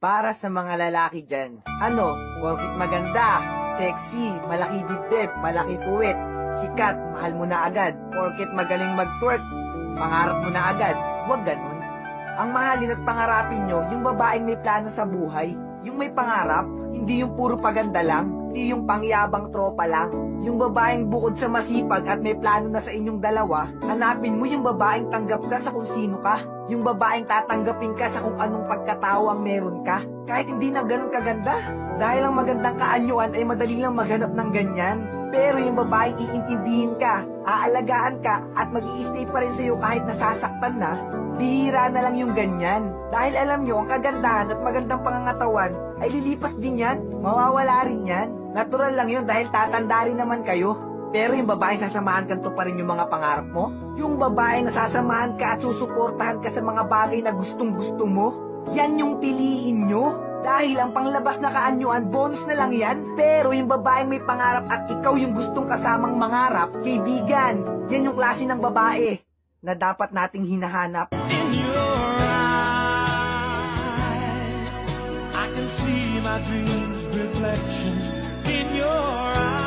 Para sa mga lalaki dyan, ano, porkit maganda, sexy, malaki dibdib, malaki puwet, sikat, mahal mo na agad, porkit magaling mag-twerk, pangarap mo na agad, huwag ganun. Ang mahalin at pangarapin nyo, yung babaeng may plano sa buhay, yung may pangarap, hindi yung puro paganda lang, hindi yung pangyabang tropa lang. Yung babaeng bukod sa masipag at may plano na sa inyong dalawa, hanapin mo yung babaeng tanggap ka sa kung sino ka. Yung babaeng tatanggapin ka sa kung anong pagkatao ang meron ka. Kahit hindi na ganun kaganda. Dahil ang magandang kaanyuan ay madali lang maghanap ng ganyan. Pero yung babaeng iintindihin ka, aalagaan ka, at mag-i-stay pa rin sa'yo kahit nasasaktan na, bihira na lang yung ganyan. Dahil alam nyo, ang kagandahan at magandang pangangatawan ay lilipas din yan, mawawala rin yan. Natural lang yun dahil tatanda rin naman kayo. Pero yung babaeng sasamahan ka pa rin yung mga pangarap mo, yung babaeng nasasamahan ka at susuportahan ka sa mga bagay na gustong-gusto mo, yan yung piliin nyo. Dahil ang panglabas na kaanyuan, bonus na lang yan. Pero yung babaeng may pangarap at ikaw yung gustong kasamang mangarap, kaibigan, yan yung klase ng babae na dapat nating hinahanap. In your eyes, I can see my dreams reflections in your eyes.